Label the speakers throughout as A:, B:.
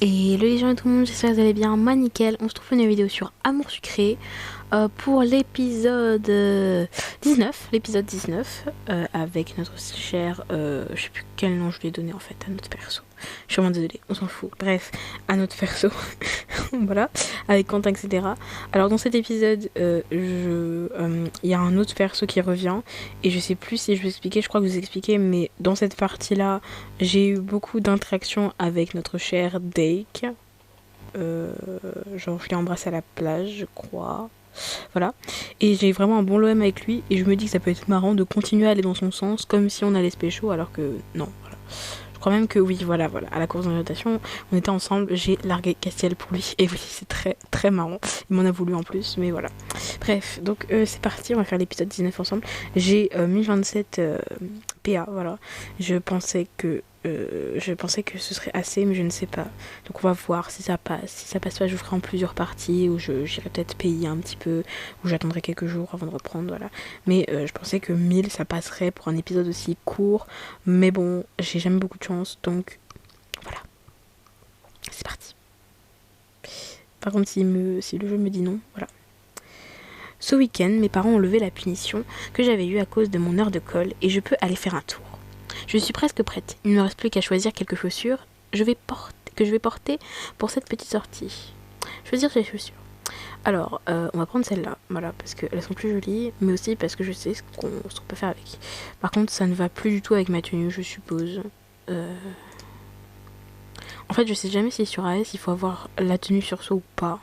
A: Et le gens et tout le monde, j'espère que vous allez bien. Moi nickel, on se trouve pour une vidéo sur Amour Sucré pour l'épisode 19, l'épisode 19 avec notre cher, je sais plus quel nom je lui ai donné en fait à notre perso. Je suis vraiment désolée, on s'en fout. Bref, à notre perso, voilà, avec Quentin, etc. Alors dans cet épisode, y a un autre perso qui revient et je sais plus si je vais expliquer, je crois que vous expliquez, mais dans cette partie-là, j'ai eu beaucoup d'interactions avec notre cher Dake. Genre je l'ai embrassé à la plage, je crois. Voilà. Et j'ai vraiment un bon LOM avec lui et je me dis que ça peut être marrant de continuer à aller dans son sens comme si on allait se pécho alors que non. Voilà. Je crois même que oui, voilà. À la course d'orientation, on était ensemble, j'ai largué Castiel pour lui. Et oui, c'est très très marrant. Il m'en a voulu en plus, mais voilà. Bref, donc c'est parti, on va faire l'épisode 19 ensemble. J'ai 1027 PA, voilà. Je pensais que ce serait assez, mais je ne sais pas. Donc on va voir si ça passe. Si ça passe pas, je vous ferai en plusieurs parties, ou j'irai peut-être payer un petit peu, ou j'attendrai quelques jours avant de reprendre, voilà. Mais je pensais que 1000, ça passerait pour un épisode aussi court. Mais bon, j'ai jamais beaucoup de chance, donc voilà. C'est parti. Par contre, si le jeu me dit non, voilà. Ce week-end, mes parents ont levé la punition que j'avais eue à cause de mon heure de colle et je peux aller faire un tour. Je suis presque prête. Il ne me reste plus qu'à choisir quelques chaussures que je vais porter pour cette petite sortie. Choisir les chaussures. Alors, on va prendre celle-là, voilà, parce qu'elles sont plus jolies, mais aussi parce que je sais ce qu'on peut faire avec. Par contre, ça ne va plus du tout avec ma tenue, je suppose. En fait, je sais jamais si sur AS, il faut avoir la tenue sur soi ou pas.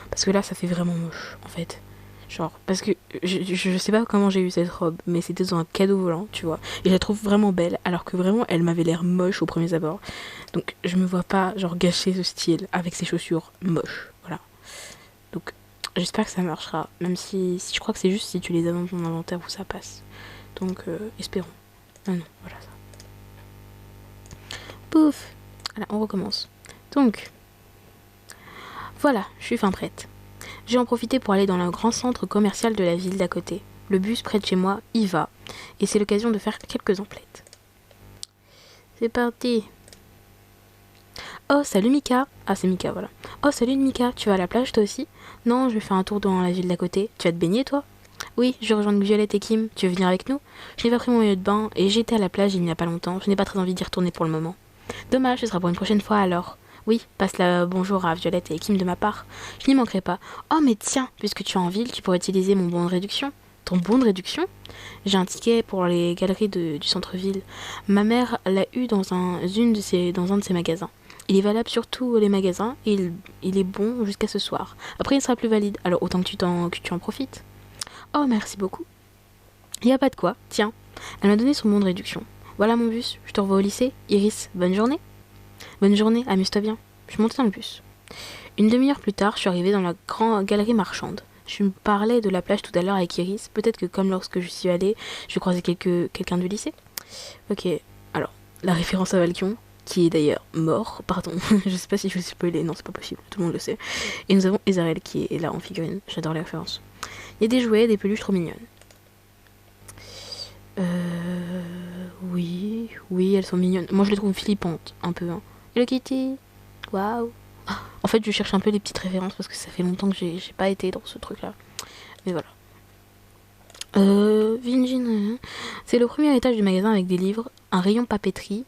A: Parce que là, ça fait vraiment moche, en fait. Genre, parce que je sais pas comment j'ai eu cette robe, mais c'était dans un cadeau volant, tu vois. Et je la trouve vraiment belle, alors que vraiment, elle m'avait l'air moche au premier abord. Donc, je me vois pas, genre, gâcher ce style avec ces chaussures moches, voilà. Donc, j'espère que ça marchera, même si je crois que c'est juste si tu les as dans ton inventaire où ça passe. Donc, espérons. Ah non, voilà ça. Pouf. Voilà, on recommence. Donc, voilà, je suis fin prête. J'ai en profité pour aller dans le grand centre commercial de la ville d'à côté. Le bus près de chez moi y va, et c'est l'occasion de faire quelques emplettes. C'est parti. Oh, salut Mika. Ah, c'est Mika, voilà. Oh, salut Mika, tu vas à la plage toi aussi? Non, je vais faire un tour dans la ville d'à côté. Tu vas te baigner toi? Oui, je vais rejoindre Violette et Kim. Tu veux venir avec nous? Je n'ai pas pris mon maillot de bain, et j'étais à la plage il n'y a pas longtemps. Je n'ai pas très envie d'y retourner pour le moment. Dommage, ce sera pour une prochaine fois alors. Oui, passe la bonjour à Violette et Kim de ma part. Je n'y manquerai pas. Oh mais tiens, puisque tu es en ville, tu pourrais utiliser mon bon de réduction. Ton bon de réduction? J'ai un ticket pour les galeries du centre-ville. Ma mère l'a eu dans un de ses magasins. Il est valable sur tous les magasins et il est bon jusqu'à ce soir. Après, il sera plus valide, alors autant que tu en profites. Oh, merci beaucoup. Y a pas de quoi, tiens. Elle m'a donné son bon de réduction. Voilà mon bus, je te revois au lycée. Iris, bonne journée. Bonne journée, amuse-toi bien. Je suis montée dans le bus. Une demi-heure plus tard, je suis arrivée dans la grande galerie marchande. Je me parlais de la plage tout à l'heure avec Iris. Peut-être que comme lorsque je suis allée, je croisais quelqu'un du lycée. Ok, alors, la référence à Valkion, qui est d'ailleurs mort, pardon, je sais pas si je vais spoiler, non c'est pas possible, tout le monde le sait. Et nous avons Ezarel qui est là en figurine, j'adore les références. Il y a des jouets, des peluches trop mignonnes. Oui, elles sont mignonnes. Moi je les trouve flippantes, un peu. Hein. Hello Kitty. Waouh. En fait, je cherche un peu les petites références parce que ça fait longtemps que j'ai pas été dans ce truc-là. Mais voilà. Vingine, c'est le premier étage du magasin avec des livres, un rayon papeterie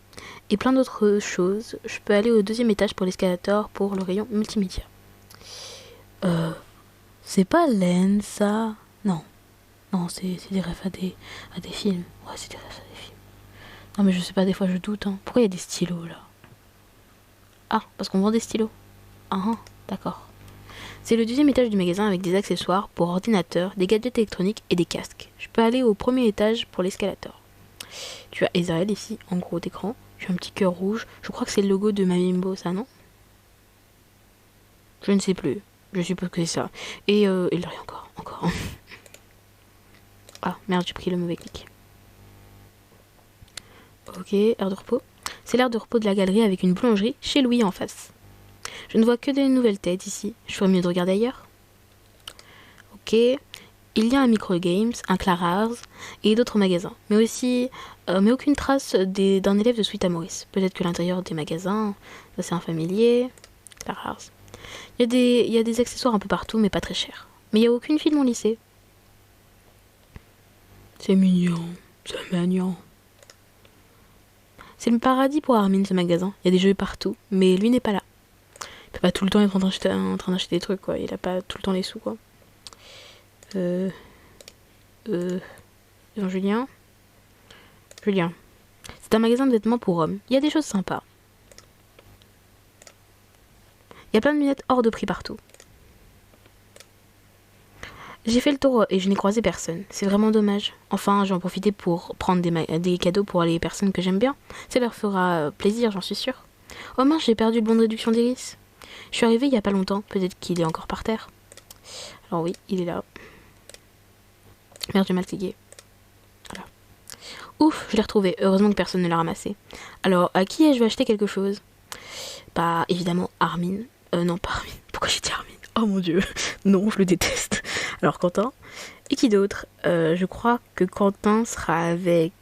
A: et plein d'autres choses. Je peux aller au deuxième étage pour l'escalator pour le rayon multimédia. Euh, c'est pas laine ça? Non, non, c'est des refs à des films. Ouais, c'est des refs à des films. Non, mais je sais pas, des fois je doute. Hein. Pourquoi il y a des stylos là? Ah, parce qu'on vend des stylos. Ah, d'accord. C'est le deuxième étage du magasin avec des accessoires pour ordinateur, des gadgets électroniques et des casques. Je peux aller au premier étage pour l'escalator. Tu as Ezrael ici, en gros d'écran. Tu as un petit cœur rouge. Je crois que c'est le logo de Mamimbo, ça, non? Je ne sais plus. Je suppose que c'est ça. Et il rien encore. Ah, merde, j'ai pris le mauvais clic. Ok, aire de repos. C'est l'aire de repos de la galerie avec une boulangerie chez Louis en face. Je ne vois que des nouvelles têtes ici. Je ferais mieux de regarder ailleurs. Ok. Il y a un Microgames, un Clara's et d'autres magasins. Mais aucune trace d'un élève de Suite à Maurice. Peut-être que l'intérieur des magasins, ça c'est un familier. Clarars. Il y a des accessoires un peu partout, mais pas très chers. Mais il n'y a aucune fille de mon lycée. C'est mignon, c'est mignon. C'est le paradis pour Armin, ce magasin. Il y a des jeux partout, mais lui n'est pas là. Il peut pas tout le temps être en train d'acheter des trucs, quoi. Il a pas tout le temps les sous, quoi. Julien. Julien. C'est un magasin de vêtements pour hommes. Il y a des choses sympas. Il y a plein de lunettes hors de prix partout. J'ai fait le tour et je n'ai croisé personne. C'est vraiment dommage. Enfin, j'en profité pour prendre des cadeaux pour les personnes que j'aime bien. Ça leur fera plaisir, j'en suis sûre. Oh mince, j'ai perdu le bon de réduction d'Iris. Je suis arrivée il y a pas longtemps. Peut-être qu'il est encore par terre. Alors oui, il est là. Merde, j'ai mal cliqué. Voilà. Ouf, je l'ai retrouvé. Heureusement que personne ne l'a ramassé. Alors, à qui ai-je acheté quelque chose? Bah, évidemment, Armin. Non, pas Armin. Pourquoi j'ai dit Armin? Oh mon dieu. Non, je le déteste. Alors, Quentin. Et qui d'autre? Je crois que Quentin sera avec...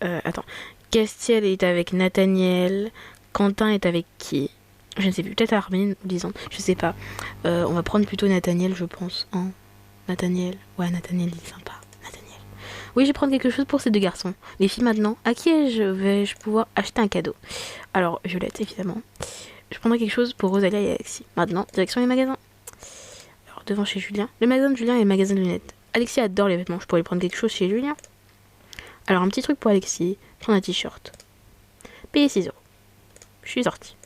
A: attends. Castiel est avec Nathaniel. Quentin est avec qui? Je ne sais plus. Peut-être Armin, disons. Je sais pas. On va prendre plutôt Nathaniel, je pense. Hein, Nathaniel. Ouais, Nathaniel, il est sympa. Nathaniel. Oui, je vais prendre quelque chose pour ces deux garçons. Les filles maintenant. À qui vais-je pouvoir acheter un cadeau? Alors, Violette, évidemment. Je prendrai quelque chose pour Rosalia et Alexis. Maintenant, direction les magasins. Alors, devant chez Julien. Le magasin de Julien et le magasin de lunettes. Alexis adore les vêtements. Je pourrais prendre quelque chose chez Julien. Alors, un petit truc pour Alexis. Prendre un t-shirt. Payer 6 euros. Je suis sortie.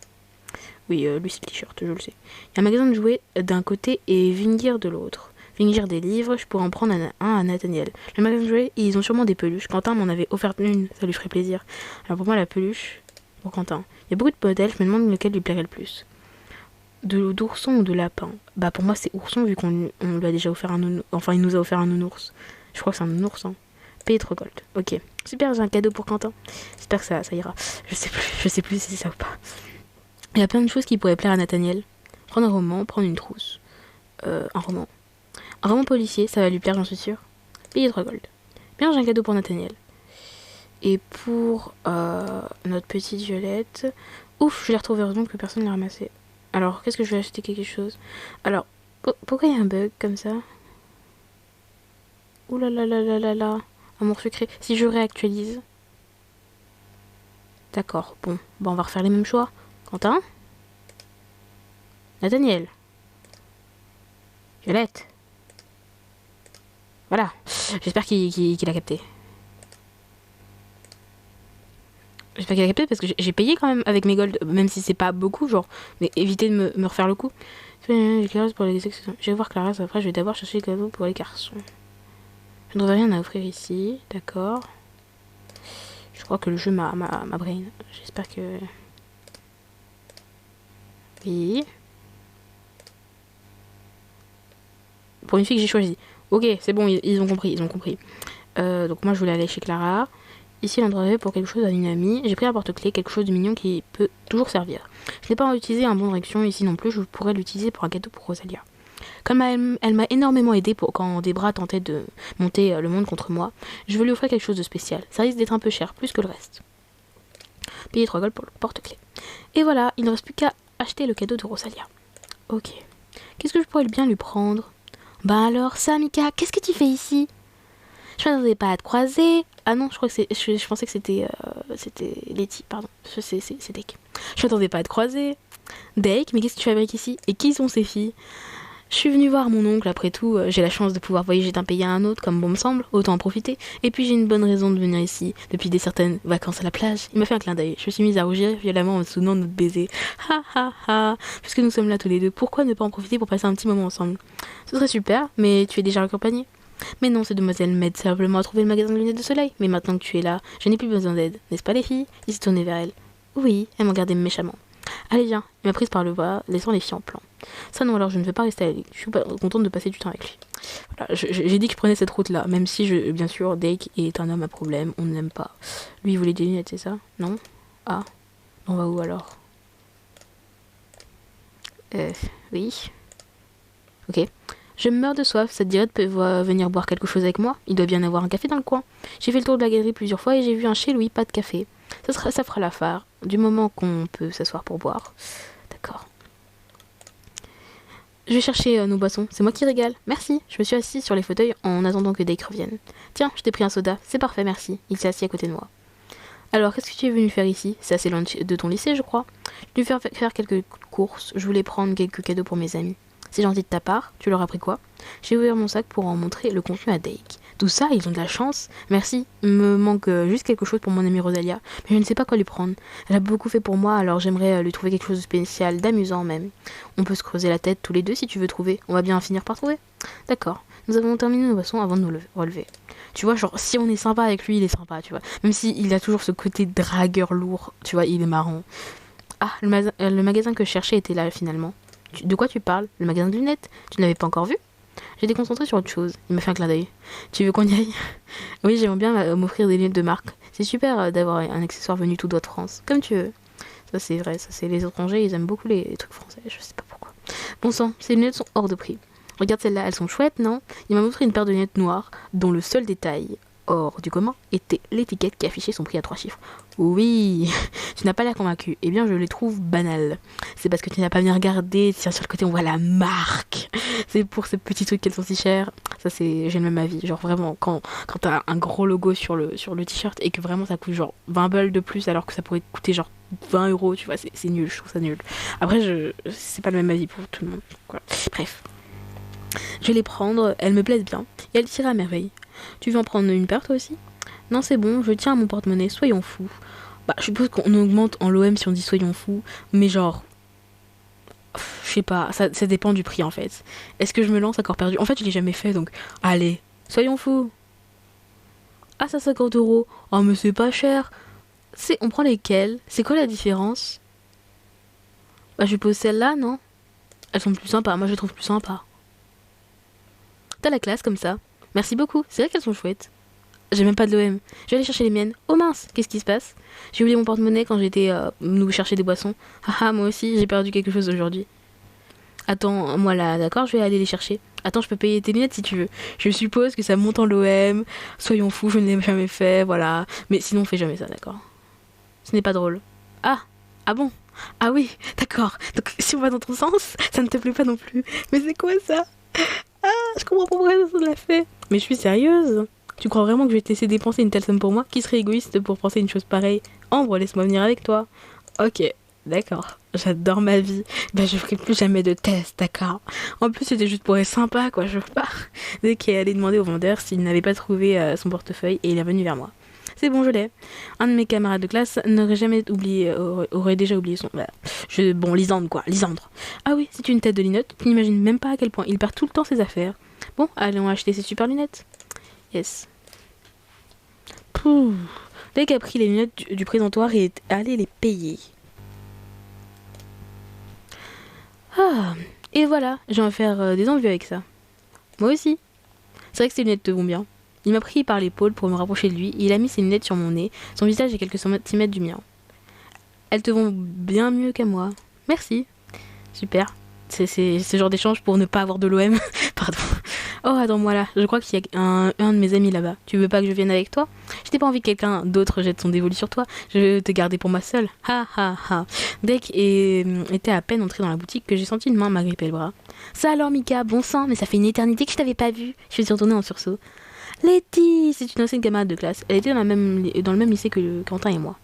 A: Oui, lui, c'est le t-shirt, je le sais. Il y a un magasin de jouets d'un côté et Vingir de l'autre. Vingir des livres, je pourrais en prendre un à Nathaniel. Le magasin de jouets, ils ont sûrement des peluches. Quentin m'en avait offert une, ça lui ferait plaisir. Alors, pour moi, la peluche, pour Quentin. Il y a beaucoup de modèles, je me demande lequel lui plairait le plus. D'ourson ou de lapin? Bah pour moi c'est ourson vu qu'on lui a déjà offert un nounours. Enfin il nous a offert un nounours. Je crois que c'est un nounours. Hein. Payer 3 gold. Ok. Super, j'ai un cadeau pour Quentin. J'espère que ça ira. Je sais plus si c'est ça ou pas. Il y a plein de choses qui pourraient plaire à Nathaniel. Prendre un roman, prendre une trousse. Un roman. Un roman policier, ça va lui plaire, j'en suis sûre. Payer 3 gold. Bien, j'ai un cadeau pour Nathaniel. Et pour notre petite Violette... Ouf, je l'ai retrouvée, heureusement que personne ne l'a ramassée. Alors, qu'est-ce que je vais acheter quelque chose? Alors, pourquoi il y a un bug comme ça? Ouh là là là là là là. Amour secret. Si je réactualise... D'accord, bon. Bon, on va refaire les mêmes choix. Quentin? Nathaniel? Violette? Voilà. J'espère qu'il a capté. J'espère qu'il a capté parce que j'ai payé quand même avec mes golds, même si c'est pas beaucoup, genre, mais évitez de me refaire le coup. Pour les je vais voir Clara, après je vais d'abord chercher les cadeaux pour les garçons. Je ne trouve rien à offrir ici, d'accord. Je crois que le jeu m'a brain. J'espère que... Oui. Pour une fille que j'ai choisie. Ok, c'est bon, ils ont compris, donc moi je voulais aller chez Clara. Ici, l'endroit rêvé pour quelque chose à une amie. J'ai pris un porte-clés, quelque chose de mignon qui peut toujours servir. Je n'ai pas utilisé un bon direction ici non plus, je pourrais l'utiliser pour un cadeau pour Rosalia. Comme elle m'a énormément aidé quand Debra tentait de monter le monde contre moi, je veux lui offrir quelque chose de spécial. Ça risque d'être un peu cher, plus que le reste. Payer 3 gold pour le porte-clés. Et voilà, il ne reste plus qu'à acheter le cadeau de Rosalia. Ok. Qu'est-ce que je pourrais bien lui prendre? Bah alors, ça, Mika, qu'est-ce que tu fais ici? Je m'attendais pas à te croiser. Ah non, je crois que je pensais que c'était Letty, pardon. C'est Dake. Je m'attendais pas à te croiser. Dake, mais qu'est-ce que tu fabriques ici? Et qui sont ces filles? Je suis venue voir mon oncle, après tout, j'ai la chance de pouvoir voyager d'un pays à un autre, comme bon me semble, autant en profiter. Et puis j'ai une bonne raison de venir ici, depuis des certaines vacances à la plage. Il m'a fait un clin d'œil, je me suis mise à rougir violemment en me souvenant de notre baiser. Ha ha ha. Puisque nous sommes là tous les deux, pourquoi ne pas en profiter pour passer un petit moment ensemble? Ce serait super, mais tu es déjà accompagnée. Mais non, cette demoiselle m'aide simplement à trouver le magasin de lunettes de soleil. Mais maintenant que tu es là, je n'ai plus besoin d'aide, n'est-ce pas les filles? Il s'est tourné vers elle. Oui, elle m'a regardé méchamment. Allez viens, il m'a prise par le bras, laissant les filles en plan. Ça non, alors je ne vais pas rester avec lui. Je suis pas contente de passer du temps avec lui. Voilà, j'ai dit que je prenais cette route-là, même si, bien sûr, Dake est un homme à problème, on ne l'aime pas. Lui, il voulait des lunettes, c'est ça? Non? Ah, on va où alors? Oui. Ok. Je meurs de soif, ça te dirait de venir boire quelque chose avec moi? Il doit bien avoir un café dans le coin. J'ai fait le tour de la galerie plusieurs fois et j'ai vu un chez Louis, pas de café. Ça fera l'affaire, du moment qu'on peut s'asseoir pour boire. D'accord. Je vais chercher nos boissons, c'est moi qui régale. Merci. Je me suis assis sur les fauteuils en attendant que Dake revienne. Tiens, je t'ai pris un soda, c'est parfait, merci. Il s'est assis à côté de moi. Alors, qu'est-ce que tu es venu faire ici? C'est assez loin de ton lycée, je crois. Je vais faire quelques courses, je voulais prendre quelques cadeaux pour mes amis. C'est gentil de ta part, tu leur as pris quoi? J'ai ouvert mon sac pour en montrer le contenu à Dake. Tout ça, ils ont de la chance. Merci, il me manque juste quelque chose pour mon amie Rosalia, mais je ne sais pas quoi lui prendre. Elle a beaucoup fait pour moi, alors j'aimerais lui trouver quelque chose de spécial, d'amusant même. On peut se creuser la tête tous les deux si tu veux trouver. On va bien finir par trouver. D'accord, nous avons terminé nos boissons avant de nous relever. Tu vois, genre, si on est sympa avec lui, il est sympa, tu vois. Même s'il a toujours ce côté dragueur lourd, tu vois, il est marrant. Ah, le magasin que je cherchais était là, finalement. De quoi tu parles? Le magasin de lunettes? Tu ne l'avais pas encore vu? J'étais concentrée sur autre chose. Il m'a fait un clin d'œil. Tu veux qu'on y aille? Oui, j'aimerais bien m'offrir des lunettes de marque. C'est super d'avoir un accessoire venu tout droit de France. Comme tu veux. Ça, c'est vrai. Ça, c'est les étrangers, ils aiment beaucoup les trucs français. Je sais pas pourquoi. Bon sang, ces lunettes sont hors de prix. Regarde celles-là, elles sont chouettes, non? Il m'a montré une paire de lunettes noires, dont le seul détail hors du commun était l'étiquette qui affichait son prix à 3 chiffres. Oui, tu n'as pas l'air convaincu. Eh bien, je les trouve banales. C'est parce que tu n'as pas bien regardé. Tiens, sur le côté, on voit la marque. C'est pour ces petits trucs qu'elles sont si chères. Ça, j'ai le même avis. Genre, vraiment, quand t'as un gros logo sur le t-shirt et que vraiment ça coûte genre 20 balles de plus alors que ça pourrait coûter genre 20 euros, tu vois, c'est nul. Je trouve ça nul. Après, c'est pas le même avis pour tout le monde. Voilà. Bref. Je vais les prendre, elles me plaisent bien, et elles tirent à merveille. Tu veux en prendre une paire toi aussi? Non, c'est bon, je tiens à mon porte-monnaie, soyons fous. Bah, je suppose qu'on augmente en l'OM si on dit soyons fous, mais genre, je sais pas, ça dépend du prix en fait. Est-ce que je me lance à corps perdu? En fait, je l'ai jamais fait, donc allez, soyons fous. Ah, ça 50 euros. Oh, mais c'est pas cher. On prend lesquelles? C'est quoi la différence? Bah, je pose celle-là, non? Elles sont plus sympas, moi je les trouve plus sympas. T'as la classe comme ça. Merci beaucoup, c'est vrai qu'elles sont chouettes. J'ai même pas de l'OM. Je vais aller chercher les miennes. Oh mince, qu'est-ce qui se passe? J'ai oublié mon porte-monnaie quand j'étais nous chercher des boissons. Haha, moi aussi, j'ai perdu quelque chose aujourd'hui. Attends, moi là, d'accord, je vais aller les chercher. Attends, je peux payer tes lunettes si tu veux. Je suppose que ça monte en l'OM. Soyons fous, je ne l'ai jamais fait, voilà. Mais sinon, on fait jamais ça, d'accord? Ce n'est pas drôle. Ah bon? Ah oui, d'accord. Donc si on va dans ton sens, ça ne te plaît pas non plus. Mais c'est quoi ça? Ah, je comprends pas pourquoi ça l'a fait. Mais je suis sérieuse. Tu crois vraiment que je vais te laisser dépenser une telle somme pour moi? Qui serait égoïste pour penser une chose pareille? Ambre, laisse-moi venir avec toi. Ok, d'accord. J'adore ma vie. Ben, je ferai plus jamais de test, d'accord? En plus, c'était juste pour être sympa, quoi. Je veux pas. Dès qu'elle allait demander au vendeur s'il n'avait pas trouvé son portefeuille et il est venu vers moi. C'est bon, je l'ai. Un de mes camarades de classe n'aurait jamais oublié, aurait déjà oublié son... Bon, Lisandre, quoi. Lisandre. Ah oui, c'est une tête de linotte. Tu n'imagines même pas à quel point il perd tout le temps ses affaires. Bon, allons acheter ces super lunettes. Yes. Pouh. Dès qu'elle a pris les lunettes du présentoir et est allée les payer. Ah, et voilà, je vais faire des envies avec ça. Moi aussi. C'est vrai que ces lunettes te vont bien. Il m'a pris par l'épaule pour me rapprocher de lui et il a mis ses lunettes sur mon nez. Son visage est quelques centimètres du mien. Elles te vont bien mieux qu'à moi. Merci. Super. C'est ce genre d'échange pour ne pas avoir de l'OM. Pardon. Oh, attends-moi là. Je crois qu'il y a un de mes amis là-bas. Tu veux pas que je vienne avec toi? Je n'ai pas envie que quelqu'un d'autre jette son dévolu sur toi. Je veux te garder pour moi seule. Ha ha ha. Dek était à peine entré dans la boutique que j'ai senti une main m'agripper le bras. Ça alors, Mika, bon sang, mais ça fait une éternité que je t'avais pas vue. Je suis retournée en sursaut. Letty, c'est une ancienne camarade de classe. Elle était dans le même lycée que Quentin et moi.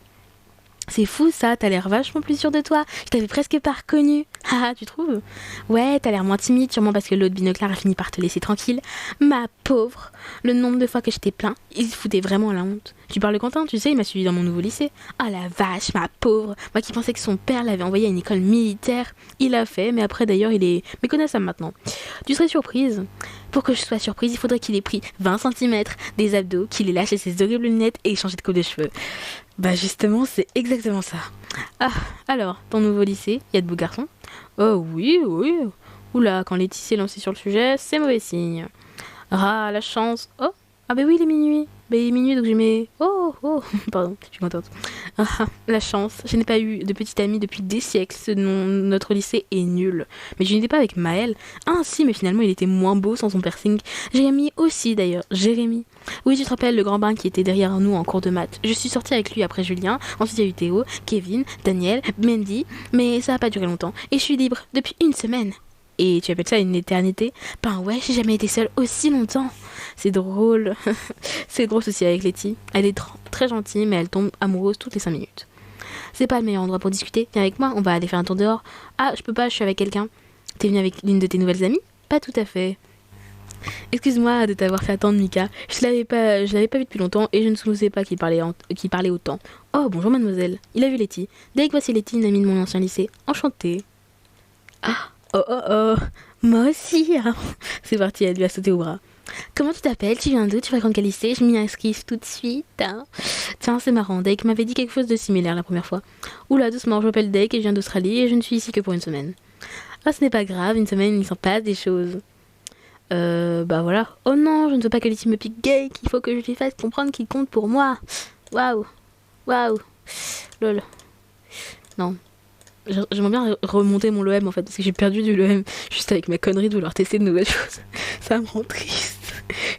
A: C'est fou ça, t'as l'air vachement plus sûre de toi. Je t'avais presque pas reconnue. Ah, tu trouves? Ouais, t'as l'air moins timide, sûrement parce que l'autre binoclard a fini par te laisser tranquille. Ma pauvre. Le nombre de fois que je t'ai plaint, il se foutait vraiment la honte. Tu parles de Quentin, tu sais, il m'a suivi dans mon nouveau lycée. Ah la vache, ma pauvre. Moi qui pensais que son père l'avait envoyé à une école militaire. Il l'a fait, mais après d'ailleurs il est méconnaissable maintenant. Tu serais surprise? Pour que je sois surprise, il faudrait qu'il ait pris 20 cm, des abdos, qu'il ait lâché ses horribles lunettes et changé de coupe de cheveux. Bah justement, c'est exactement ça. Ah, alors, ton nouveau lycée, y a de beaux garçons? Oh oui, oui. Oula, quand Letty s'est lancée sur le sujet, c'est mauvais signe. Ah, la chance. Oh, ah bah oui, il est minuit. Bah il est minuit, donc j'ai mes... Oh, pardon, je suis contente. Ah, la chance. Je n'ai pas eu de petite amie depuis des siècles. Notre lycée est nul. Mais je n'étais pas avec Maël. Ah si, mais finalement il était moins beau sans son piercing. Jérémy aussi d'ailleurs. Jérémy. Oui, tu te rappelles le grand bain qui était derrière nous en cours de maths. Je suis sortie avec lui après Julien. Ensuite il y a eu Théo, Kevin, Daniel, Mandy. Mais ça n'a pas duré longtemps. Et je suis libre depuis une semaine. Et tu appelles ça une éternité? Ben ouais, j'ai jamais été seule aussi longtemps. C'est drôle. C'est drôle aussi avec Letty. Elle est très gentille, mais elle tombe amoureuse toutes les 5 minutes. C'est pas le meilleur endroit pour discuter. Viens avec moi, on va aller faire un tour dehors. Ah, je peux pas, je suis avec quelqu'un. T'es venue avec l'une de tes nouvelles amies? Pas tout à fait. Excuse-moi de t'avoir fait attendre, Mika. Je l'avais pas vu depuis longtemps et je ne supposais pas qu'il parlait autant. Oh, bonjour mademoiselle. Il a vu Letty. Dès que voici Letty, une amie de mon ancien lycée. Enchantée. Ah, oh oh oh. Moi aussi, hein. C'est parti, elle lui a sauté au bras. Comment tu t'appelles? Tu viens d'où? Tu fréquentes quel lycée? Je m'y inscris tout de suite. Hein. Tiens, c'est marrant. Dake m'avait dit quelque chose de similaire la première fois. Oula, doucement, je m'appelle Dake et je viens d'Australie et je ne suis ici que pour une semaine. Ah, ce n'est pas grave, une semaine, il s'en passe des choses. Bah voilà. Oh non, je ne veux pas que Letty me pique Dake. Il faut que je lui fasse comprendre qu'il compte pour moi. Waouh. Waouh. Lol. Non. J'aimerais bien remonter mon LOM en fait, parce que j'ai perdu du LOM juste avec ma connerie de vouloir tester de nouvelles choses. Ça me rend triste.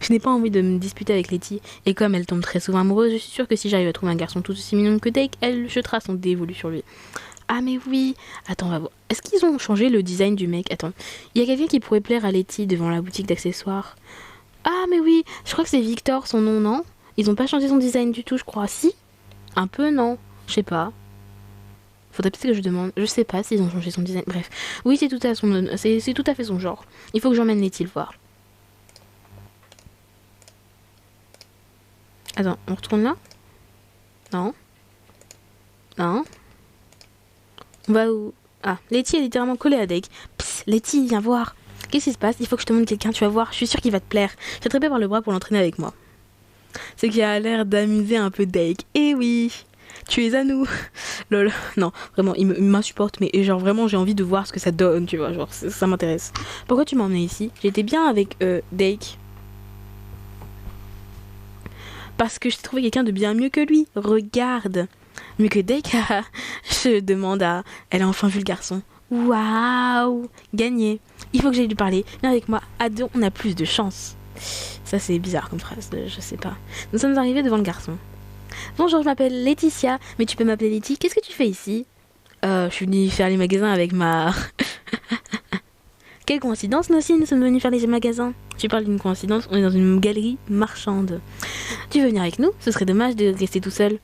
A: Je n'ai pas envie de me disputer avec Letty, et comme elle tombe très souvent amoureuse, je suis sûre que si j'arrive à trouver un garçon tout aussi mignon que Dake, elle jettera son dévolu sur lui. Ah mais oui. Attends, on va voir. Est-ce qu'ils ont changé le design du mec? Attends. Il y a quelqu'un qui pourrait plaire à Letty devant la boutique d'accessoires. Ah mais oui, je crois que c'est Victor son nom, non? Ils ont pas changé son design du tout, je crois. Si? Un peu, non? Je sais pas. Faudrait peut-être que je demande. Je sais pas s'ils ont changé son design. Bref. Oui, c'est tout à fait son genre. Il faut que j'emmène Letty le voir. Attends, on retourne là? Non. Non. On va où? Ah, Letty est littéralement collée à Dake. Psst, Letty, viens voir. Qu'est-ce qui se passe? Il faut que je te montre quelqu'un, tu vas voir. Je suis sûre qu'il va te plaire. Je vais t'attraper par le bras pour l'entraîner avec moi. Ce qui a l'air d'amuser un peu Dake. Eh oui! Tu es à nous. Lol, non, vraiment, il m'insupporte, mais genre vraiment j'ai envie de voir ce que ça donne, tu vois, genre ça m'intéresse. Pourquoi tu m'as emmené ici? J'étais bien avec Dake. Parce que j'ai trouvé quelqu'un de bien mieux que lui. Regarde. Mieux que Dake, je demande à... Elle a enfin vu le garçon. Waouh. Gagné. Il faut que j'aille lui parler. Viens avec moi. À deux, on a plus de chance. Ça c'est bizarre comme phrase, je sais pas. Nous sommes arrivés devant le garçon. Bonjour, je m'appelle Laetitia, mais tu peux m'appeler Letty. Qu'est-ce que tu fais ici? Je suis venue faire les magasins avec ma... Quelle coïncidence, nous aussi, nous sommes venus faire les magasins. Tu parles d'une coïncidence, on est dans une galerie marchande. Tu veux venir avec nous? Ce serait dommage de rester tout seul.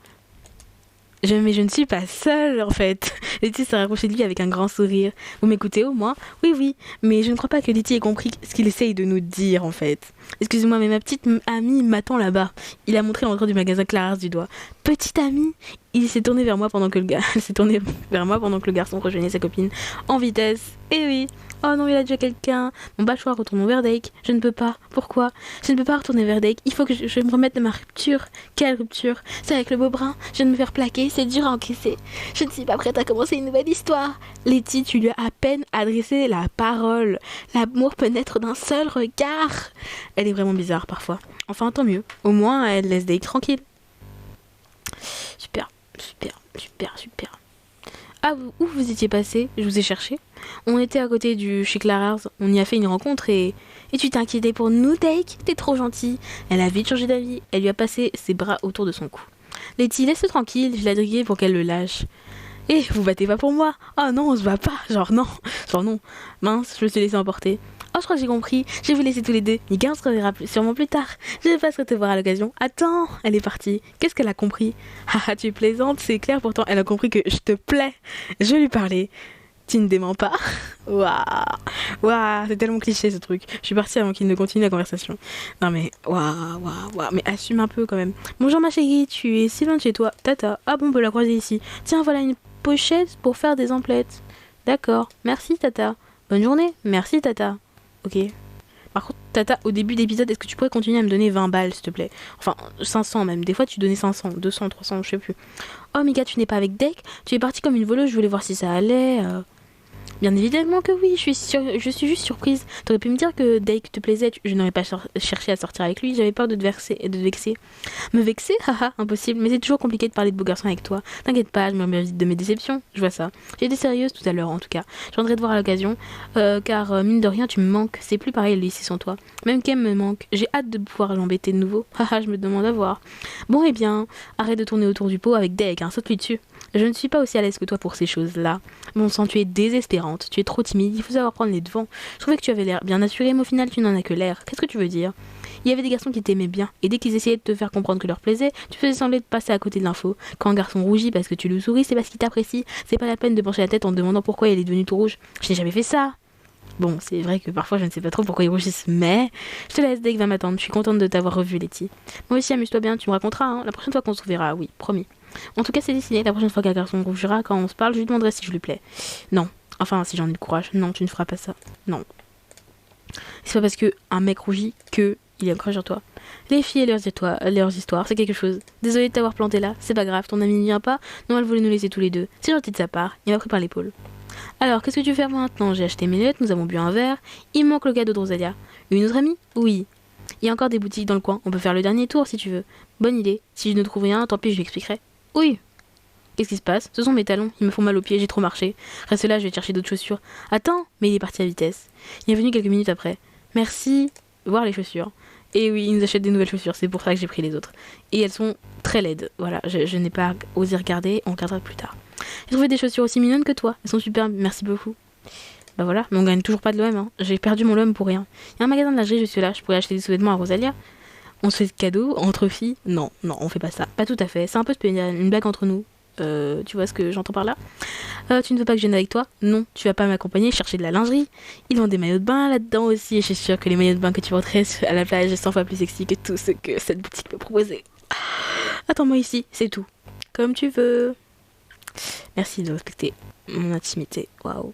A: Mais je ne suis pas seule, en fait. Letty s'est rapprochée de lui avec un grand sourire. Vous m'écoutez au moins? Oui, oui, mais je ne crois pas que Letty ait compris ce qu'il essaye de nous dire, en fait. Excusez-moi, mais ma petite amie m'attend là-bas. Il a montré l'entrée du magasin Clarence du doigt. Petite amie? Il s'est tourné vers moi pendant que Elle s'est tournée vers moi pendant que le garçon rejoignait sa copine en vitesse. Eh oui. Oh non, il a déjà quelqu'un. Bon bah, retournons vers Dake. Je ne peux pas. Pourquoi? Je ne peux pas retourner vers Dake. Il faut que je me remette de ma rupture. Quelle rupture? C'est avec le beau brun. Je viens de me faire plaquer. C'est dur à encaisser. Je ne suis pas prête à commencer une nouvelle histoire. Letty, tu lui as à peine adressé la parole. L'amour peut naître d'un seul regard. Elle est vraiment bizarre parfois. Enfin, tant mieux. Au moins, elle laisse Dake tranquille. Super, super, super, super. Ah, où vous étiez passé? Je vous ai cherché. On était à côté chez Clara's. On y a fait une rencontre et tu t'es inquiétée pour nous, Dake? T'es trop gentille. Elle a vite changé d'avis. Elle lui a passé ses bras autour de son cou. Letty, laisse-le tranquille. Je l'ai dragué pour qu'elle le lâche. Eh, vous battez pas pour moi? Oh non, on se bat pas. Genre non. Mince, je me suis laissée emporter. Oh, je crois que j'ai compris. Je vais vous laisser tous les deux. Mika, on se reverra sûrement plus tard. Je passerai te voir à l'occasion. Attends, elle est partie. Qu'est-ce qu'elle a compris? Ah, tu plaisantes, c'est clair. Pourtant, elle a compris que je te plais. Je vais lui parler. Tu ne démens pas? Waouh, c'est tellement cliché ce truc. Je suis partie avant qu'il ne continue la conversation. Non mais, waouh, mais assume un peu quand même. Bonjour ma chérie, tu es si loin de chez toi. Tata, ah bon, on peut la croiser ici. Tiens, voilà une pochette pour faire des emplettes. D'accord, merci Tata. Bonne journée, merci Tata. Ok. Par contre, Tata, au début d'épisode, est-ce que tu pourrais continuer à me donner 20 balles, s'il te plaît? Enfin, 500 même. Des fois, tu donnais 500, 200, 300, je sais plus. Oh, Mika, tu n'es pas avec Dake? Tu es partie comme une voleuse, je voulais voir si ça allait. Bien évidemment que oui, je suis juste surprise. T'aurais pu me dire que Dake te plaisait, je n'aurais pas cherché à sortir avec lui, j'avais peur de te vexer. Me vexer? Haha, impossible, mais c'est toujours compliqué de parler de beaux garçons avec toi. T'inquiète pas, je me remets vite de mes déceptions, je vois ça. J'ai été sérieuse tout à l'heure en tout cas. Je viendrai te voir à l'occasion, car mine de rien tu me manques, c'est plus pareil le lycée sans toi. Même Kem me manque, j'ai hâte de pouvoir l'embêter de nouveau. Haha, je me demande à voir. Bon eh bien, arrête de tourner autour du pot avec Dake, hein, saute-lui dessus. Je ne suis pas aussi à l'aise que toi pour ces choses-là. Bon sang, tu es désespérante, tu es trop timide, il faut savoir prendre les devants. Je trouvais que tu avais l'air bien assuré, mais au final, tu n'en as que l'air. Qu'est-ce que tu veux dire? Il y avait des garçons qui t'aimaient bien, et dès qu'ils essayaient de te faire comprendre que leur plaisait, tu faisais sembler de passer à côté de l'info. Quand un garçon rougit parce que tu lui souris, c'est parce qu'il t'apprécie. C'est pas la peine de pencher la tête en te demandant pourquoi il est devenu tout rouge. Je n'ai jamais fait ça. Bon, c'est vrai que parfois je ne sais pas trop pourquoi ils rougissent, mais je te laisse, Dave va m'attendre. Je suis contente de t'avoir revu, Letty. Moi aussi, amuse-toi bien, tu me raconteras, hein, la prochaine fois qu'on se verra, oui, promis. En tout cas, c'est dessiné, la prochaine fois qu'un garçon rougira, quand on se parle, je lui demanderai si je lui plais. Non. Enfin, si j'en ai le courage. Non, tu ne feras pas ça. Non. C'est pas parce que un mec rougit que il y a un crush sur toi. Les filles et leurs histoires, c'est quelque chose. Désolée de t'avoir planté là, c'est pas grave, ton ami ne vient pas, non, elle voulait nous laisser tous les deux. C'est gentil de sa part, il m'a pris par l'épaule. Alors, qu'est-ce que tu fais maintenant? J'ai acheté mes lunettes, nous avons bu un verre. Il manque le cadeau de Rosalia. Une autre amie? Oui. Il y a encore des boutiques dans le coin, on peut faire le dernier tour si tu veux. Bonne idée. Si je ne trouve rien, tant pis, je lui expliquerai. Oui. Qu'est-ce qui se passe? Ce sont mes talons, ils me font mal aux pieds, j'ai trop marché. Reste là, je vais te chercher d'autres chaussures. Attends, mais il est parti à vitesse. Il est venu quelques minutes après. Merci. Voir les chaussures. Et oui, il nous achète des nouvelles chaussures, c'est pour ça que j'ai pris les autres. Et elles sont très laides. Voilà, je n'ai pas osé regarder, on regardera plus tard. J'ai trouvé des chaussures aussi mignonnes que toi, elles sont superbes, merci beaucoup. Bah voilà, mais on gagne toujours pas de l'OM, hein. J'ai perdu mon LOM pour rien. Il y a un magasin de lingerie juste là, je pourrais acheter des sous-vêtements à Rosalia. On se fait de cadeaux entre filles? Non, non, on fait pas ça. Pas tout à fait, c'est un peu une blague entre nous. Tu vois ce que j'entends par là? Tu ne veux pas que je vienne avec toi? Non, tu vas pas m'accompagner chercher de la lingerie. Ils vendent des maillots de bain là-dedans aussi, et je suis sûre que les maillots de bain que tu porterais à la plage sont 100 fois plus sexy que tout ce que cette boutique peut proposer. Attends-moi ici, c'est tout. Comme tu veux. Merci de respecter mon intimité. Waouh.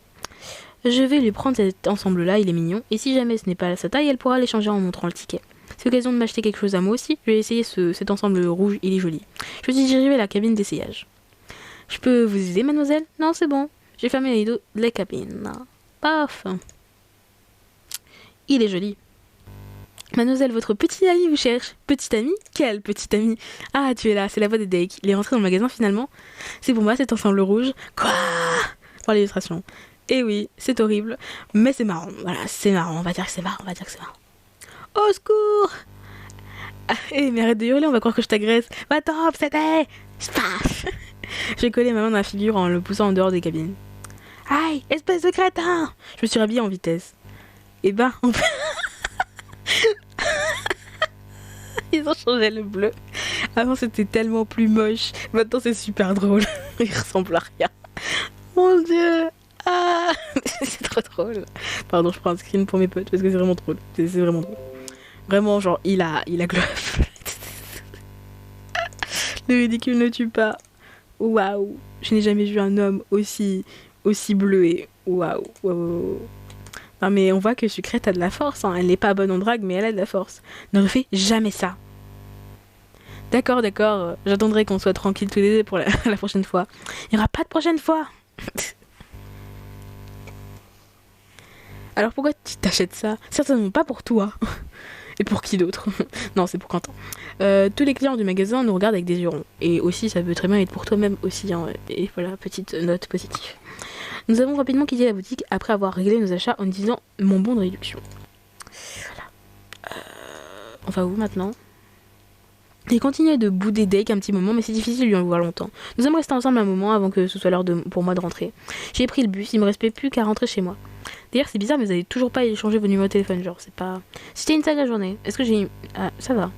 A: Je vais lui prendre cet ensemble-là, il est mignon. Et si jamais ce n'est pas à sa taille, elle pourra l'échanger en montrant le ticket. C'est l'occasion de m'acheter quelque chose à moi aussi. Je vais essayer cet ensemble rouge, il est joli. Je suis dirigée vers la cabine d'essayage. Je peux vous aider, mademoiselle? Non, c'est bon. J'ai fermé les rideaux de la cabine. Paf. Il est joli. Mademoiselle, votre petit ami vous cherche. Petit ami? Quel petit ami? Ah, tu es là, c'est la voix de Dake. Il est rentré dans le magasin finalement. C'est pour moi cet ensemble rouge. Quoi? Pour l'illustration. Eh oui, c'est horrible. Mais c'est marrant. Voilà, c'est marrant. On va dire que c'est marrant. Au secours! Mais arrête de hurler, on va croire que je t'agresse. Va-t'en, c'était! Spaf! J'ai collé ma main dans la figure en le poussant en dehors des cabines. Aïe, espèce de crétin! Je me suis rhabillée en vitesse. Et ben, on peut... Ils ont changé le bleu. Avant, c'était tellement plus moche. Maintenant, c'est super drôle. Il ressemble à rien. Mon Dieu! Ah! C'est trop drôle. Pardon, je prends un screen pour mes potes parce que c'est vraiment drôle. C'est vraiment drôle. Vraiment, genre, il a glow-up. Le ridicule ne tue pas. Waouh, je n'ai jamais vu un homme aussi bleué. Waouh. Non mais on voit que Sucrète a de la force, hein. Elle n'est pas bonne en drague, mais elle a de la force. Ne refais jamais ça. D'accord, j'attendrai qu'on soit tranquille tous les deux pour la prochaine fois. Il n'y aura pas de prochaine fois. Alors pourquoi tu t'achètes ça? Certainement pas pour toi. Et pour qui d'autre? Non, c'est pour Quentin. Tous les clients du magasin nous regardent avec des yeux ronds. Et aussi, ça peut très bien être pour toi-même aussi, hein. Et voilà, petite note positive. Nous avons rapidement quitté la boutique après avoir réglé nos achats en disant mon bon de réduction. Voilà. On va où maintenant? Il continuait de bouder Dake un petit moment, mais c'est difficile de lui en voir longtemps. Nous allons rester ensemble un moment avant que ce soit l'heure pour moi de rentrer. J'ai pris le bus, il me restait plus qu'à rentrer chez moi. D'ailleurs, c'est bizarre, mais vous avez toujours pas échangé vos numéros de téléphone, genre, c'est pas... C'était une sale journée. Est-ce que j'ai... Ah, ça va.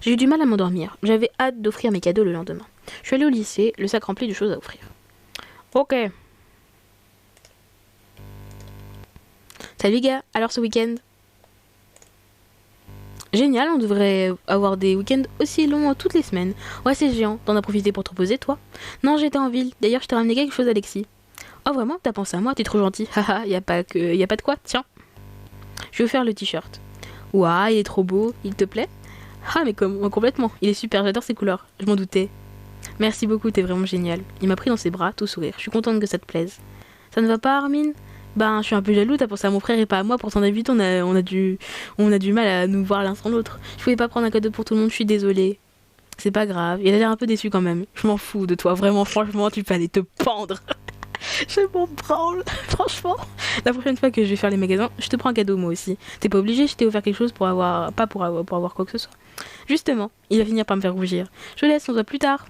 A: J'ai eu du mal à m'endormir. J'avais hâte d'offrir mes cadeaux le lendemain. Je suis allée au lycée, le sac rempli de choses à offrir. Ok. Salut gars, alors ce week-end? Génial, on devrait avoir des week-ends aussi longs toutes les semaines. Ouais, c'est géant. T'en as profité pour te reposer, toi? Non, j'étais en ville. D'ailleurs, je t'ai ramené quelque chose, Alexis. Oh, vraiment? T'as pensé à moi? T'es trop gentil. Haha, y a pas de quoi? Tiens. Je vais vous faire le t-shirt. Ouah, il est trop beau. Il te plaît? Ah, mais complètement. Il est super, j'adore ses couleurs. Je m'en doutais. Merci beaucoup, t'es vraiment génial. Il m'a pris dans ses bras, tout sourire. Je suis contente que ça te plaise. Ça ne va pas, Armin? Ben, je suis un peu jaloux, t'as pensé à mon frère et pas à moi. Pourtant, d'habitude, on a du mal à nous voir l'un sans l'autre. Je pouvais pas prendre un cadeau pour tout le monde, je suis désolée. C'est pas grave, il a l'air un peu déçu quand même. Je m'en fous de toi, vraiment, franchement, tu peux aller te pendre. Je m'en branle, franchement. La prochaine fois que je vais faire les magasins, je te prends un cadeau moi aussi. T'es pas obligé, je t'ai offert quelque chose pour avoir quoi que ce soit. Justement, il va finir par me faire rougir. Je laisse, on se voit plus tard.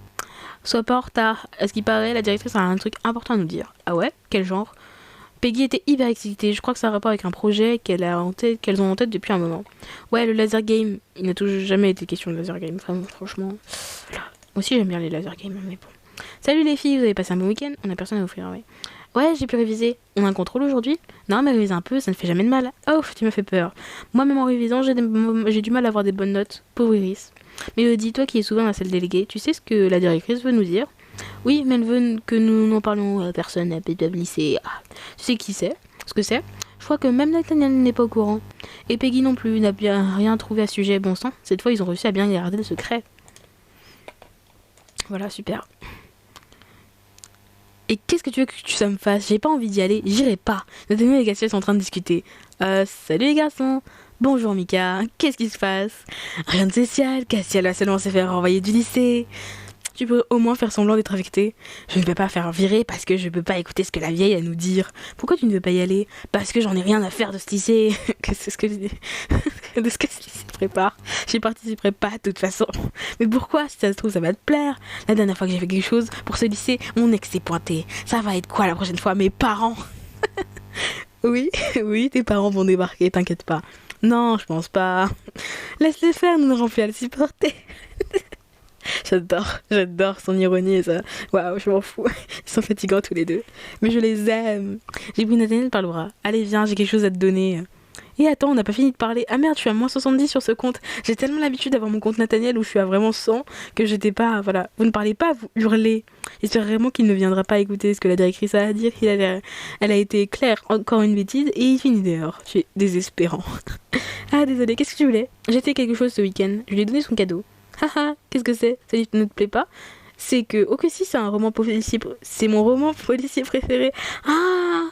A: Sois pas en retard. À ce qui paraît, la directrice a un truc important à nous dire. Ah ouais? Quel genre? Peggy était hyper excitée. Je crois que ça a un rapport avec un projet qu'elles ont en tête depuis un moment. Ouais, le laser game. Il n'a toujours jamais été question de laser game, vraiment, franchement. Moi aussi, j'aime bien les laser games, mais bon. Salut les filles, vous avez passé un bon week-end? On a personne à offrir, ouais. Ouais, j'ai pu réviser. On a un contrôle aujourd'hui? Non, mais réviser un peu, ça ne fait jamais de mal. Oh, tu m'as fait peur. Moi, même en révisant, j'ai du mal à avoir des bonnes notes. Pauvre Iris. Mais dis-toi qui est souvent dans la salle déléguée, tu sais ce que la directrice veut nous dire? Oui, mais elle veut que nous n'en parlons à personne à lycée. Ah, tu sais qui c'est? Ce que c'est? Je crois que même Nathaniel n'est pas au courant. Et Peggy non plus, n'a bien rien trouvé à ce sujet. Bon sang, cette fois ils ont réussi à bien garder le secret. Voilà, super. Et qu'est-ce que tu veux que ça me fasse? J'ai pas envie d'y aller, j'irai pas. Nathaniel et Cassiel sont en train de discuter. Salut les garçons. Bonjour Mika, qu'est-ce qui se passe? Rien de spécial, Cassiel va seulement se faire renvoyer du lycée. Tu peux au moins faire semblant d'être affecté. Je ne vais pas faire virer parce que je peux pas écouter ce que la vieille a à nous dire. Pourquoi tu ne veux pas y aller? Parce que j'en ai rien à faire de ce lycée. C'est ce que je dis. De ce que ce lycée prépare. J'y participerai pas de toute façon. Mais pourquoi? Si ça se trouve, ça va te plaire. La dernière fois que j'ai fait quelque chose pour ce lycée, mon ex s'est pointé. Ça va être quoi la prochaine fois? Mes parents? Oui, oui, tes parents vont débarquer, t'inquiète pas. Non, je pense pas. Laisse-les faire, nous n'aurons plus à le supporter. J'adore son ironie et ça. Waouh, je m'en fous. Ils sont fatigants tous les deux. Mais je les aime. J'ai pris Nathaniel par le bras. Allez, viens, j'ai quelque chose à te donner. Et attends, on n'a pas fini de parler. Ah merde, je suis à moins 70 sur ce compte. J'ai tellement l'habitude d'avoir mon compte Nathaniel où je suis à vraiment 100 que j'étais pas. Voilà. Vous ne parlez pas, vous hurlez. J'espère vraiment qu'il ne viendra pas écouter ce que la directrice a à dire. Elle a été claire, encore une bêtise, et il finit dehors. Je suis désespérant. Ah, désolé, qu'est-ce que tu voulais? J'ai fait quelque chose ce week-end. Je lui ai donné son cadeau. Haha, qu'est-ce que c'est? Ça ne te plaît pas? C'est que, ok, si c'est un roman policier, c'est mon roman policier préféré. Ah,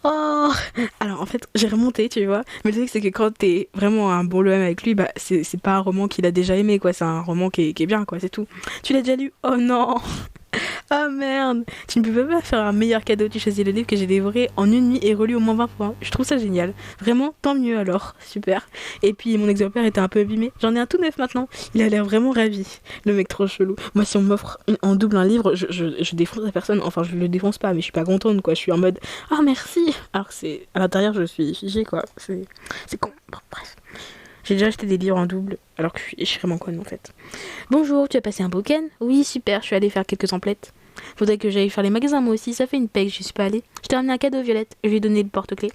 A: oh. Alors en fait, j'ai remonté, tu vois. Mais le truc c'est que quand t'es vraiment un bon LOM avec lui, bah c'est pas un roman qu'il a déjà aimé, quoi. C'est un roman qui est bien, quoi. C'est tout. Tu l'as déjà lu? Oh non. Ah merde, tu ne peux pas faire un meilleur cadeau. Tu choisis le livre que j'ai dévoré en une nuit et relu au moins 20 fois. Je trouve ça génial. Vraiment, tant mieux alors. Super. Et puis mon exemplaire était un peu abîmé. J'en ai un tout neuf maintenant. Il a l'air vraiment ravi. Le mec trop chelou. Moi, si on m'offre en double un livre, je défonce la personne. Enfin, je le défonce pas, mais je suis pas contente, quoi. Je suis en mode ah merci. Alors que c'est à l'intérieur, je suis figée, quoi. C'est con. Bon, bref. J'ai déjà acheté des livres en double, alors que je suis vraiment conne en fait. Bonjour, tu as passé un beau week-end? Oui, super, je suis allée faire quelques emplettes. Faudrait que j'aille faire les magasins moi aussi, ça fait une paix que j'y suis pas allée. Je t'ai ramené un cadeau, Violette, je lui ai donné le porte-clés.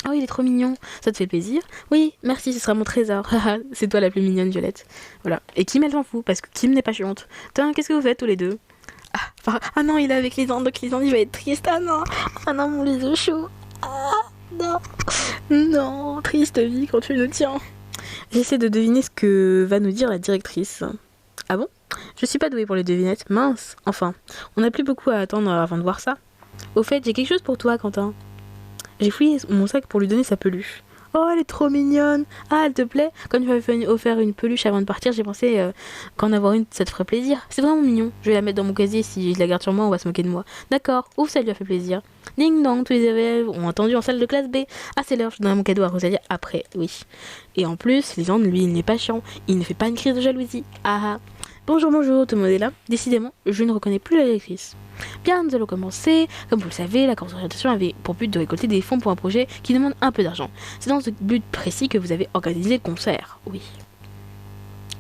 A: Oh, il est trop mignon, ça te fait plaisir? Oui, merci, ce sera mon trésor. C'est toi la plus mignonne, Violette. Voilà. Et Kim, elle s'en fout, parce que Kim n'est pas chiante. Tiens, qu'est-ce que vous faites tous les deux? Ah non, il est avec les dents, donc les dents, il va être triste. Ah non, mon les os chauds. Ah non, non, triste vie quand tu nous tiens. J'essaie de deviner ce que va nous dire la directrice. Ah bon? Je suis pas douée pour les devinettes, mince. Enfin, on n'a plus beaucoup à attendre avant de voir ça. Au fait, j'ai quelque chose pour toi, Quentin. J'ai fouillé mon sac pour lui donner sa peluche. Oh, elle est trop mignonne. Ah, elle te plaît? Quand tu m'avais offert une peluche avant de partir, j'ai pensé qu'en avoir une, ça te ferait plaisir. C'est vraiment mignon. Je vais la mettre dans mon casier. Si je la garde sur moi, on va se moquer de moi. D'accord. Ouf, ça lui a fait plaisir. Ding dong, tous les élèves ont entendu en salle de classe B. Ah, c'est l'heure, je donnerai mon cadeau à Rosalie après, oui. Et en plus, Lisande, lui, il n'est pas chiant. Il ne fait pas une crise de jalousie. Ah ah. Bonjour, tout le monde est là. Décidément, je ne reconnais plus la directrice. Bien, nous allons commencer. Comme vous le savez, la course d'orientation avait pour but de récolter des fonds pour un projet qui demande un peu d'argent. C'est dans ce but précis que vous avez organisé le concert. Oui.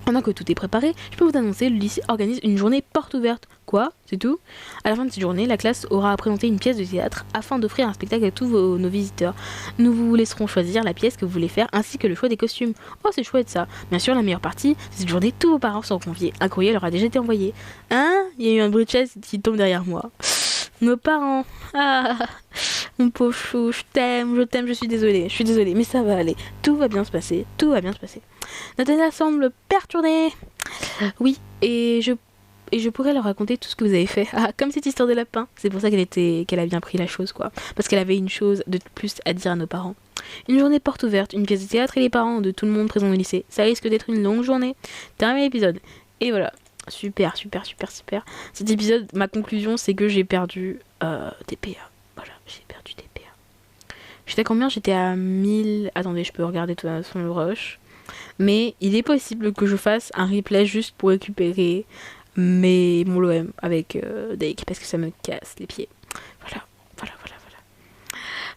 A: Pendant que tout est préparé, je peux vous annoncer, le lycée organise une journée porte ouverte. Quoi? C'est tout? À la fin de cette journée, la classe aura à présenter une pièce de théâtre afin d'offrir un spectacle à tous nos visiteurs. Nous vous laisserons choisir la pièce que vous voulez faire ainsi que le choix des costumes. Oh, c'est chouette ça. Bien sûr, la meilleure partie, de cette journée, tous vos parents seront conviés. Un courrier leur a déjà été envoyé. Hein? Il y a eu un bruit de chaise qui tombe derrière moi. Nos parents. Ah, mon pauvre chou, je t'aime, je suis désolée, mais ça va aller. Tout va bien se passer. Nathanaël semble perturbée. Oui, et je pourrais leur raconter tout ce que vous avez fait. Ah, comme cette histoire de lapin. C'est pour ça qu'elle a bien pris la chose, quoi. Parce qu'elle avait une chose de plus à dire à nos parents. Une journée porte ouverte, une pièce de théâtre et les parents de tout le monde présent au lycée. Ça risque d'être une longue journée. Terminé l'épisode. Et voilà. Super. Cet épisode, ma conclusion, c'est que j'ai perdu TPA. Voilà, j'ai perdu TPA. J'étais à combien? J'étais à 1000... Attendez, je peux regarder de toute façon le rush. Mais il est possible que je fasse un replay juste pour récupérer mais mon l'OM avec Dake parce que ça me casse les pieds. Voilà.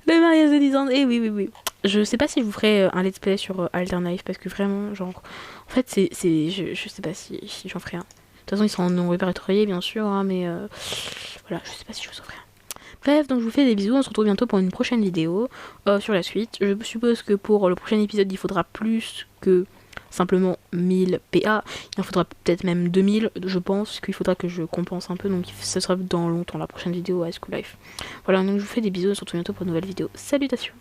A: Le mariage de Lisande, et oui. Je sais pas si je vous ferai un let's play sur Alternative parce que vraiment, genre, en fait, je sais pas si j'en ferai un. De toute façon, ils sont non répertoriés, bien sûr, hein, mais voilà, je sais pas si je vous en ferai un. Bref, donc je vous fais des bisous, on se retrouve bientôt pour une prochaine vidéo sur la suite. Je suppose que pour le prochain épisode, il faudra plus que simplement 1000 PA. Il en faudra peut-être même 2000, je pense qu'il faudra que je compense un peu, donc ce sera dans longtemps la prochaine vidéo à School Life. Voilà, donc je vous fais des bisous, on se retrouve bientôt pour une nouvelle vidéo. Salutations!